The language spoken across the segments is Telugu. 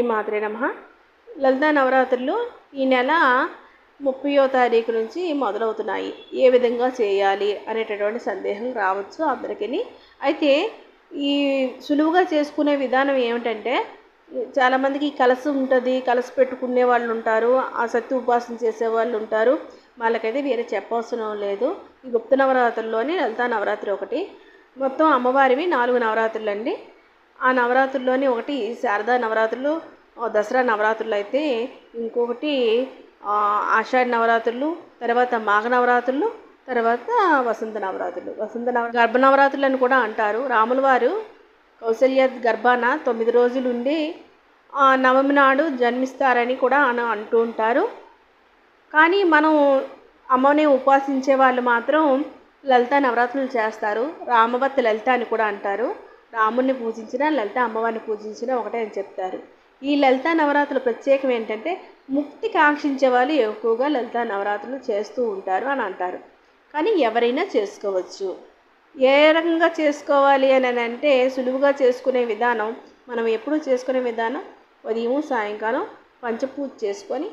శ్రీమాత్రే నమః. లలితా నవరాత్రులు ఈ నెల 30వ తారీఖు నుంచి మొదలవుతున్నాయి. ఏ విధంగా చేయాలి అనేటటువంటి సందేహం రావచ్చు అందరికీ. అయితే ఈ సులువుగా చేసుకునే విధానం ఏమిటంటే, చాలామందికి కలశం ఉంటుంది, కలశ పెట్టుకునే వాళ్ళు ఉంటారు, ఆ సత్య ఉపాసన చేసేవాళ్ళు ఉంటారు. వాళ్ళకైతే వేరే చెప్పవసరం లేదు. ఈ గుప్త నవరాత్రుల్లోని లలితా నవరాత్రి ఒకటి. మొత్తం అమ్మవారివి 4 నవరాత్రులు అండి. ఆ నవరాత్రుల్లోని ఒకటి శారదా నవరాత్రులు, దసరా నవరాత్రులు అయితే, ఇంకొకటి ఆషాఢ నవరాత్రులు, తర్వాత మాఘ నవరాత్రులు, తర్వాత వసంత నవరాత్రులు. గర్భ నవరాత్రులు అని కూడా అంటారు. రాముల వారు కౌసల్య గర్భాన 9 రోజులు ఉండి నవమి నాడు జన్మిస్తారని కూడా అంటూ ఉంటారు. కానీ మనం అమ్మని ఉపాసించే వాళ్ళు మాత్రం లలితా నవరాత్రులు చేస్తారు. రామవత్ లలిత అని కూడా అంటారు. రాముడిని పూజించినా లలిత అమ్మవారిని పూజించినా ఒకటే అని చెప్తారు. ఈ లలితా నవరాత్రుల ప్రత్యేకం ఏంటంటే, ముక్తి కాంక్షించే వాళ్ళు ఎక్కువగా లలితా నవరాత్రులు చేస్తూ ఉంటారు అని అంటారు. కానీ ఎవరైనా చేసుకోవచ్చు. ఏ రకంగా చేసుకోవాలి అని అంటే, సులువుగా చేసుకునే విధానం, మనం ఎప్పుడూ చేసుకునే విధానం, ఉదయం సాయంకాలం పంచపూజ చేసుకొని,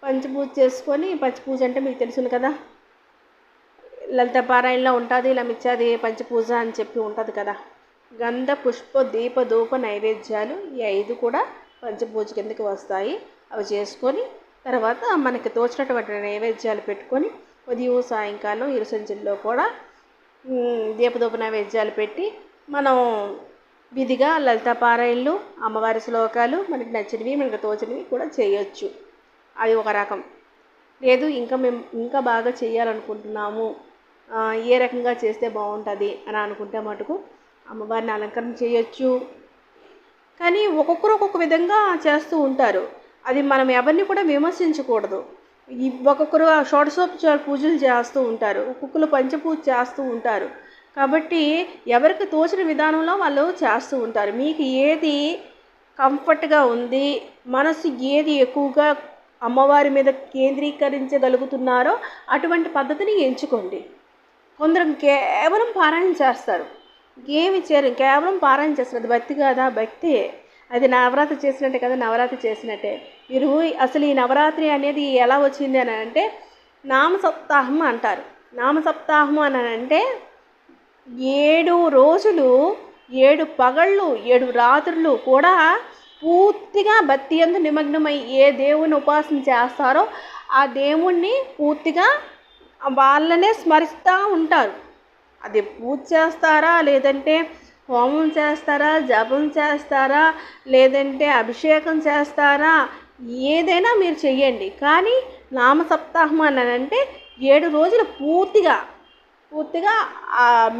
పంచపూజ అంటే మీకు తెలుసును కదా, లలిత పారాయణలో ఉంటుంది, ఇలా మిచ్చాది పంచపూజ అని చెప్పి ఉంటుంది కదా. గంధ పుష్ప దీప ధూప నైవేద్యాలు ఈ 5 కూడా పంచపూజ కిందకి వస్తాయి. అవి చేసుకొని తర్వాత మనకి తోచినటువంటి నైవేద్యాలు పెట్టుకొని, ఉదయం సాయంకాలం ఇరుసంచుల్లో కూడా దీపధూప నైవేద్యాలు పెట్టి, మనం విధిగా లలిత పారాయణలు, అమ్మవారి శ్లోకాలు, మనకి నచ్చినవి మనకి తోచినవి కూడా చేయొచ్చు. అది ఒక రకం. లేదు మేము ఇంకా బాగా చేయాలనుకుంటున్నాము, ఏ రకంగా చేస్తే బాగుంటుంది అని అనుకుంటే మటుకు అమ్మవారిని అలంకరణ చేయొచ్చు. కానీ ఒక్కొక్కరు ఒక్కొక్క విధంగా చేస్తూ ఉంటారు. అది మనం ఎవరిని కూడా విమర్శించకూడదు. ఒక్కొక్కరు షోడశోపచార పూజలు చేస్తూ ఉంటారు, ఒక్కొక్కరు పంచపూజ చేస్తూ ఉంటారు. కాబట్టి ఎవరికి తోచిన విధానంలో వాళ్ళు చేస్తూ ఉంటారు. మీకు ఏది కంఫర్ట్గా ఉంది, మనసు ఏది ఎక్కువగా అమ్మవారి మీద కేంద్రీకరించగలుగుతున్నారో అటువంటి పద్ధతిని ఎంచుకోండి. కొందరు కేవలం పారాయణ చేస్తారు, ఏమి చేయరు, కేవలం పారాయణ చేస్తారు. అది భక్తి కాదా? భక్తి. అది నవరాత్రి చేసినట్టే కదా, నవరాత్రి చేసినట్టే. మీరు అసలు ఈ నవరాత్రి అనేది ఎలా వచ్చింది అని అంటే, నామ సప్తాహం అంటారు. నామ సప్తాహం అని అంటే 7 రోజులు, 7 పగళ్ళు, 7 రాత్రులు కూడా పూర్తిగా భక్తి యందు నిమగ్నమై ఏ దేవుని ఉపాసన చేస్తారో ఆ దేవుణ్ణి పూర్తిగా వాళ్ళనే స్మరిస్తూ ఉంటారు. అది పూజ చేస్తారా, లేదంటే హోమం చేస్తారా, జపం చేస్తారా, లేదంటే అభిషేకం చేస్తారా, ఏదైనా మీరు చెయ్యండి. కానీ నామ సప్తాహం అని అంటే 7 రోజులు పూర్తిగా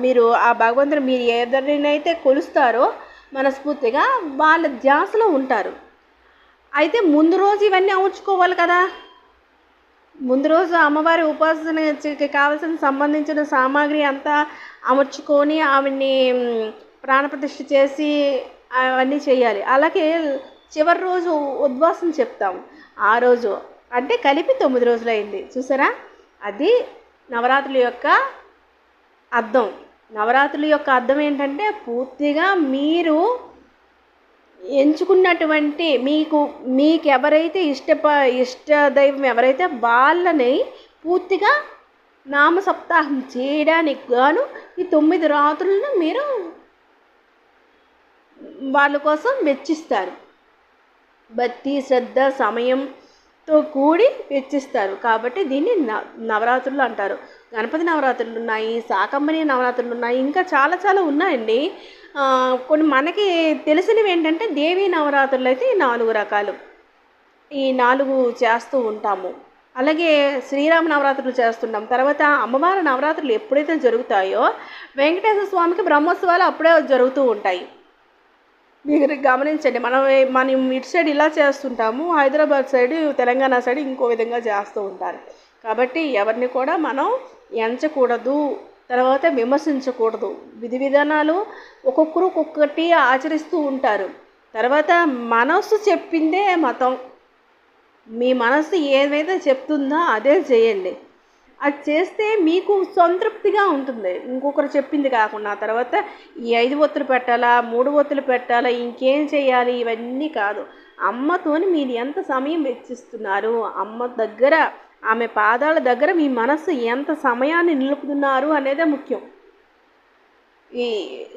మీరు ఆ భగవంతుడు మీరు ఎవరినైతే కొలుస్తారో మనస్ఫూర్తిగా వాళ్ళ ధ్యాసలో ఉంటారు. అయితే ముందు రోజు ఇవన్నీ అమర్చుకోవాలి కదా. ముందు రోజు అమ్మవారి ఉపాసనకి కావాల్సిన సంబంధించిన సామాగ్రి అంతా అమర్చుకొని ఆవిడ్ని ప్రాణప్రతిష్ఠ చేసి అవన్నీ చేయాలి. అలాగే చివరి రోజు ఉద్వాసం చెప్తాం. ఆ రోజు అంటే కలిపి 9 రోజులు అయింది. చూసారా, అది నవరాత్రుల యొక్క అర్థం. నవరాత్రుల యొక్క అర్థం ఏంటంటే, పూర్తిగా మీరు ఎంచుకున్నటువంటి మీకు ఎవరైతే ఇష్ట దైవం ఎవరైతే వాళ్ళని పూర్తిగా నామ సప్తాహం చేయడానికి గాను ఈ 9 రాత్రులను మీరు వాళ్ళ కోసం వెచ్చిస్తారు. భక్తి శ్రద్ధ సమయంతో కూడి వెచ్చిస్తారు. కాబట్టి దీన్ని నవరాత్రులు అంటారు. గణపతి నవరాత్రులు ఉన్నాయి, శాకంబరి నవరాత్రులు ఉన్నాయి, ఇంకా చాలా ఉన్నాయండి. కొన్ని మనకి తెలిసినవి ఏంటంటే, దేవీ నవరాత్రులు అయితే 4 రకాలు. ఈ 4 చేస్తూ ఉంటాము. అలాగే శ్రీరామ నవరాత్రులు చేస్తుంటాం. తర్వాత అమ్మవారి నవరాత్రులు ఎప్పుడైతే జరుగుతాయో వెంకటేశ్వర స్వామికి బ్రహ్మోత్సవాలు అప్పుడే జరుగుతూ ఉంటాయి. మీరు గమనించండి. మనం ఇటు సైడ్ ఇలా చేస్తుంటాము, హైదరాబాద్ సైడ్, తెలంగాణ సైడ్ ఇంకో విధంగా చేస్తూ ఉంటారు. కాబట్టి ఎవరిని కూడా మనం ఎంచకూడదు, తర్వాత విమర్శించకూడదు. విధి విధానాలు ఒక్కొక్కరు ఒక్కొక్కటి ఆచరిస్తూ ఉంటారు. తర్వాత మనస్సు చెప్పిందే మతం. మీ మనస్సు ఏదైతే చెప్తుందో అదే చేయండి. అది చేస్తే మీకు సంతృప్తిగా ఉంటుంది, ఇంకొకరు చెప్పింది కాకుండా. తర్వాత ఈ 5 ఒత్తులు పెట్టాలా, 3 ఒత్తులు పెట్టాలా, ఇంకేం చేయాలి, ఇవన్నీ కాదు. అమ్మతోని మీరు ఎంత సమయం వెచ్చిస్తున్నారు, అమ్మ దగ్గర ఆమె పాదాల దగ్గర మీ మనసు ఎంత సమయాన్ని నిలుపుతున్నారు అనేదే ముఖ్యం. ఈ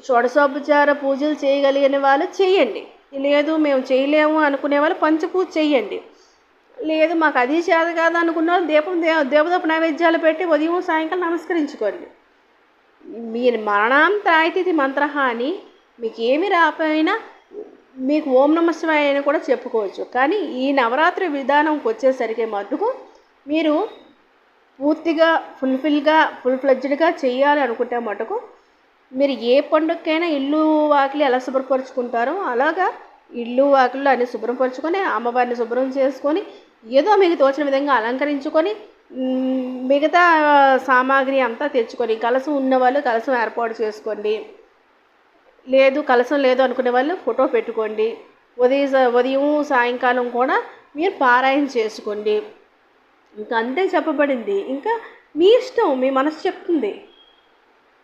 షోడశోపచార పూజలు చేయగలిగిన వాళ్ళు చేయండి, లేదు మేము చేయలేము అనుకునే వాళ్ళు పంచపూజ చేయండి, లేదు మాకు అది చేత కాదు అనుకున్న వాళ్ళు దేవదూప నైవేద్యాలు పెట్టి ఉదయం సాయంకాలం నమస్కరించుకోండి. మీరు మరణాంతరాయతిథి మంత్రహ అని మీకు ఏమి రాకపోయినా మీకు ఓం నమః శివాయ అని కూడా చెప్పుకోవచ్చు. కానీ ఈ నవరాత్రి విధానంకి వచ్చేసరికి మటుకు మీరు పూర్తిగా ఫుల్ ఫ్లెడ్జ్డ్గా చేయాలి అనుకుంటే మటుకు మీరు ఏ పండుగకైనా ఇల్లు వాకిలి ఎలా శుభ్రపరుచుకుంటారో అలాగా ఇల్లు వాకిళ్ళు అన్ని శుభ్రపరుచుకొని అమ్మవారిని శుభ్రం చేసుకొని ఏదో మీకు తోచిన విధంగా అలంకరించుకొని మిగతా సామాగ్రి అంతా తెచ్చుకొని, కలసం ఉన్నవాళ్ళు కలసం ఏర్పాటు చేసుకోండి, లేదు కలసం లేదు అనుకునే వాళ్ళు ఫోటో పెట్టుకోండి. ఉదయం సాయంకాలం కూడా మీరు పారాయణ చేసుకోండి. ఇంకా అంతే చెప్పబడింది. ఇంకా మీ ఇష్టం, మీ మనసు చెప్తుంది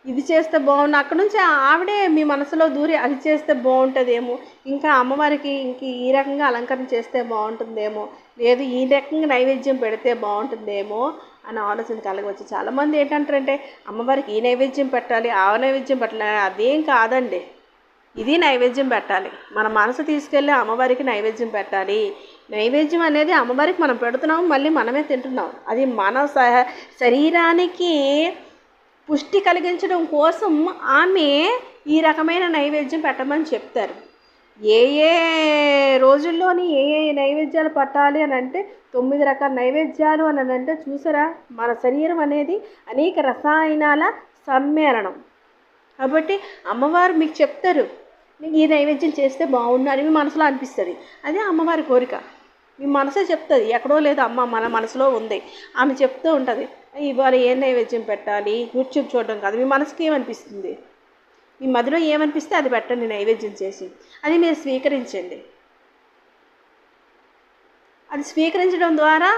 ఇది చేస్తే బాగుండు. అక్కడ నుంచి ఆవిడే మీ మనసులో దూరి అది చేస్తే బాగుంటుందేమో, ఇంకా అమ్మవారికి ఇంక ఈ రకంగా అలంకరణ చేస్తే బాగుంటుందేమో, లేదు ఈ రకంగా నైవేద్యం పెడితే బాగుంటుందేమో అని ఆలోచన కలగవచ్చు. చాలామంది ఏంటంటారంటే అమ్మవారికి ఈ నైవేద్యం పెట్టాలి, ఆ నైవేద్యం పెట్టాలి. అదేం కాదండి, ఇది నైవేద్యం పెట్టాలి. మన మనసు తీసుకెళ్ళి అమ్మవారికి నైవేద్యం పెట్టాలి. నైవేద్యం అనేది అమ్మవారికి మనం పెడుతున్నాం, మళ్ళీ మనమే తింటున్నాం. అది మన శరీరానికి పుష్టి కలిగించడం కోసం ఆమె ఈ రకమైన నైవేద్యం పెట్టమని చెప్తారు. ఏ ఏ రోజుల్లోని ఏ ఏ నైవేద్యాలు పట్టాలి అని అంటే 9 రకాల నైవేద్యాలు అని అంటే చూసారా, మన శరీరం అనేది అనేక రసాయనాల సమ్మేళనం. కాబట్టి అమ్మవారు మీకు చెప్తారు, నీకు ఈ నైవేద్యం చేస్తే బాగుండు అని మీ మనసులో అనిపిస్తుంది. అదే అమ్మవారి కోరిక. మీ మనసే చెప్తుంది, ఎక్కడో లేదు అమ్మ మన మనసులో ఉంది. ఆమె చెప్తూ ఉంటుంది ఇవాళ ఏ నైవేద్యం పెట్టాలి. యూట్యూబ్ చూడడం కాదు, మీ మనసుకి ఏమనిపిస్తుంది, మీ మదిలో ఏమనిపిస్తే అది పెట్టండి నైవేద్యం చేసి. అది మీరు స్వీకరించండి. అది స్వీకరించడం ద్వారా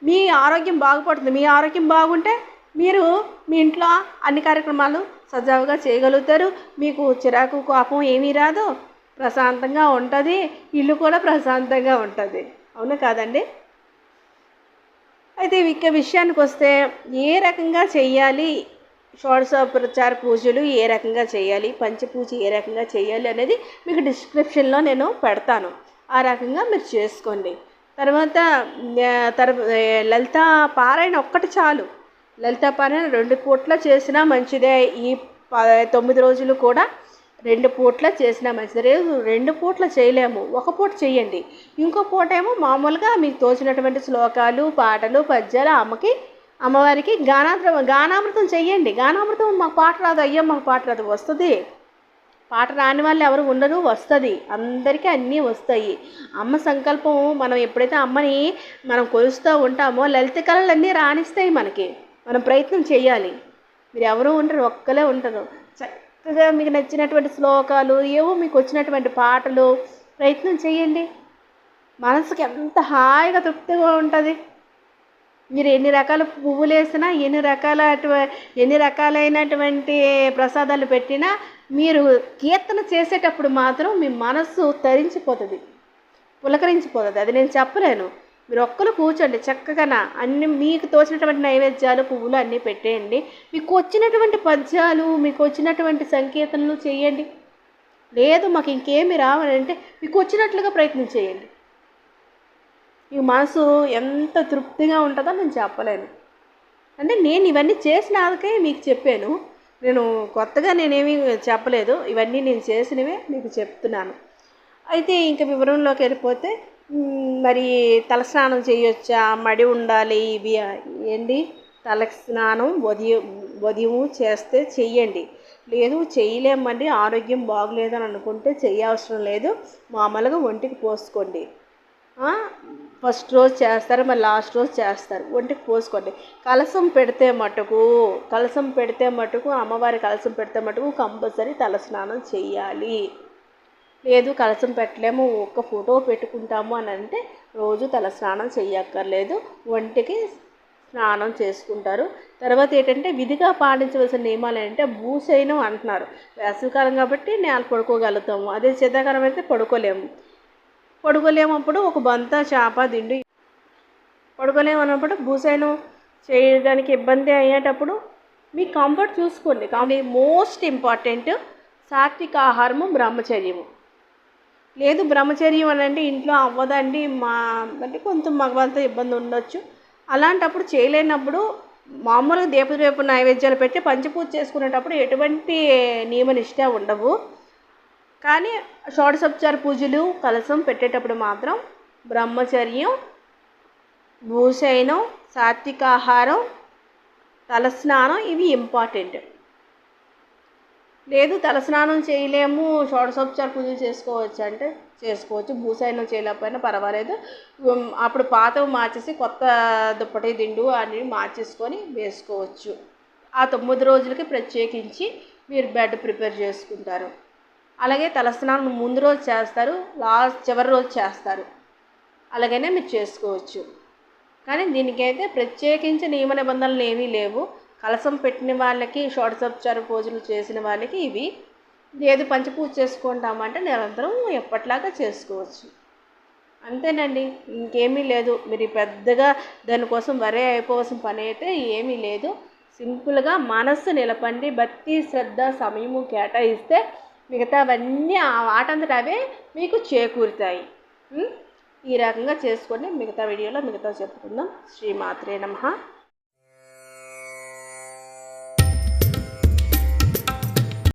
మీ ఆరోగ్యం బాగుపడుతుంది. మీ ఆరోగ్యం బాగుంటే మీరు మీ ఇంట్లో అన్ని కార్యక్రమాలు సజావుగా చేయగలుగుతారు. మీకు చిరాకు కోపం ఏమీ రాదు, ప్రశాంతంగా ఉంటుంది, ఇల్లు కూడా ప్రశాంతంగా ఉంటుంది. అవును కాదండి? అయితే ఇక విషయానికి వస్తే ఏ రకంగా చేయాలి, షోడశోపచార పూజలు ఏ రకంగా చేయాలి, పంచపూజ ఏ రకంగా చేయాలి అనేది మీకు డిస్క్రిప్షన్లో నేను పెడతాను. ఆ రకంగా మీరు చేసుకోండి. తర్వాత లలితా పారాయణ ఒక్కటి చాలు. లలితా పారాయణ 2 పూట్ల చేసినా మంచిదే. ఈ 9 రోజులు కూడా 2 పూట్ల చేసినా మంచిది. లేదు 2 పూట్ల చేయలేము, 1 పూట చేయండి. ఇంకో పూట ఏమో మామూలుగా మీకు తోచినటువంటి శ్లోకాలు, పాటలు, పద్యాలు అమ్మవారికి గానామృతం చెయ్యండి. గానామృతం మాకు పాట రాదు, అయ్యో మాకు పాట రాదు, వస్తుంది. పాట రాని వాళ్ళు ఎవరు ఉండరు, వస్తుంది. అందరికీ అన్నీ వస్తాయి. అమ్మ సంకల్పం. మనం ఎప్పుడైతే అమ్మని మనం కొలుస్తూ ఉంటామో లలిత కళలన్నీ రాణిస్తాయి మనకి. మనం ప్రయత్నం చేయాలి. మీరు ఎవరు ఉండరు, ఒక్కలే ఉంటారు. చక్కగా మీకు నచ్చినటువంటి శ్లోకాలు, ఏవో మీకు వచ్చినటువంటి పాటలు ప్రయత్నం చేయండి. మనసుకి ఎంత హాయిగా తృప్తిగా ఉంటుంది. మీరు ఎన్ని రకాల పువ్వులు వేసినా, ఎన్ని రకాలైనటువంటి ప్రసాదాలు పెట్టినా, మీరు కీర్తన చేసేటప్పుడు మాత్రం మీ మనస్సు తరించిపోతుంది, పులకరించిపోతుంది. అది నేను చెప్పలేను. మీరు ఒక్కరు కూర్చోండి చక్కగా, అన్ని మీకు తోచినటువంటి నైవేద్యాలు, పువ్వులు అన్నీ పెట్టేయండి. మీకు వచ్చినటువంటి పద్యాలు, మీకు వచ్చినటువంటి సంకీర్తనలు చేయండి. లేదు మాకు ఇంకేమి రావాలంటే మీకు వచ్చినట్లుగా ప్రయత్నం చేయండి. మీ మనసు ఎంత తృప్తిగా ఉంటుందో నేను చెప్పలేను. అంటే నేను ఇవన్నీ చేసినాకే మీకు చెప్పాను. నేను కొత్తగా నేనేమీ చెప్పలేదు, ఇవన్నీ నేను చేసినవే మీకు చెప్తున్నాను. అయితే ఇంకా వివరంలోకి వెళ్ళిపోతే, మరి తలస్నానం చేయొచ్చా, మడి ఉండాలి, ఇవి ఏంటి? తలస్నానం ఉదయం చేస్తే చెయ్యండి. లేదు చేయలేమండి, ఆరోగ్యం బాగలేదని అనుకుంటే చేయవసరం లేదు, మామూలుగా ఒంటికి పోసుకోండి. ఫస్ట్ రోజు చేస్తారు, మరి లాస్ట్ రోజు చేస్తారు, ఒంటికి పోసుకోండి. కలసం పెడితే మటుకు అమ్మవారి కలసం పెడితే మటుకు కంపల్సరీ తలస్నానం చెయ్యాలి. లేదు కలసం పెట్టలేము, ఒక్క ఫోటో పెట్టుకుంటాము అని అంటే రోజు తలస్నానం చెయ్యక్కర్లేదు, ఒంటికి స్నానం చేసుకుంటారు. తర్వాత ఏంటంటే విధిగా పాటించవలసిన నియమాలు ఏంటంటే భూశయనం అంటున్నారు. వేసవికాలం కాబట్టి నేల పడుకోగలుగుతాము, అదే శీతాకాలం అయితే పడుకోలేము. పడుకోలేమప్పుడు ఒక బంత చేప దిండు, పడుకోలేమన్నప్పుడు భూసైనం చేయడానికి ఇబ్బంది అయ్యేటప్పుడు మీ కంఫర్ట్ చూసుకోండి. కానీ మోస్ట్ ఇంపార్టెంట్ సాత్విక ఆహారము, బ్రహ్మచర్యము. లేదు బ్రహ్మచర్యం అని అంటే ఇంట్లో అవ్వదండి, అంటే కొంత మగవాళ్ళతో ఇబ్బంది ఉండొచ్చు, అలాంటప్పుడు చేయలేనప్పుడు మామూలుగా దీప నైవేద్యాలు పెట్టి పంచపూజ చేసుకునేటప్పుడు ఎటువంటి నియమనిష్ట ఉండవు. కానీ షోడశోపచార పూజలు కలశం పెట్టేటప్పుడు మాత్రం బ్రహ్మచర్యం, భూషయనం, సాత్విక ఆహారం, తలస్నానం ఇవి ఇంపార్టెంట్. లేదు తలస్నానం చేయలేము, షోడశోపచార పూజలు చేసుకోవచ్చు అంటే చేసుకోవచ్చు, భూషయనం చేయలేకపోయినా పర్వాలేదు. అప్పుడు పాతవి మార్చేసి కొత్త దుప్పటి దిండు అన్ని మార్చేసుకొని వేసుకోవచ్చు. ఆ 9 రోజులకి ప్రత్యేకించి మీరు బెడ్ ప్రిపేర్ చేసుకుంటారు. అలాగే తలస్నానం ముందు రోజు చేస్తారు, చివరి రోజు చేస్తారు, అలాగనే మీరు చేసుకోవచ్చు. కానీ దీనికైతే ప్రత్యేకించి నియమ నిబంధనలు ఏమీ లేవు. కలశం పెట్టిన వాళ్ళకి, షోడశోపచార పూజలు చేసిన వాళ్ళకి ఇవి. లేదు పంచపూజ చేసుకుంటామంటే నిరంతరం ఎప్పట్లాగా చేసుకోవచ్చు. అంతేనండి, ఇంకేమీ లేదు. మీరు పెద్దగా దానికోసం వరే అయిపోవాల్సిన పని అయితే ఏమీ లేదు. సింపుల్గా మనస్సు నిలపండి, భక్తి శ్రద్ధ సమయము కేటాయిస్తే మిగతావన్నీ ఆ వాటంతట అవే మీకు చేకూరుతాయి. ఈ రకంగా చేసుకోండి. మిగతా వీడియోలో మిగతా చెప్పుకుందాం. శ్రీమాత్రే నమః.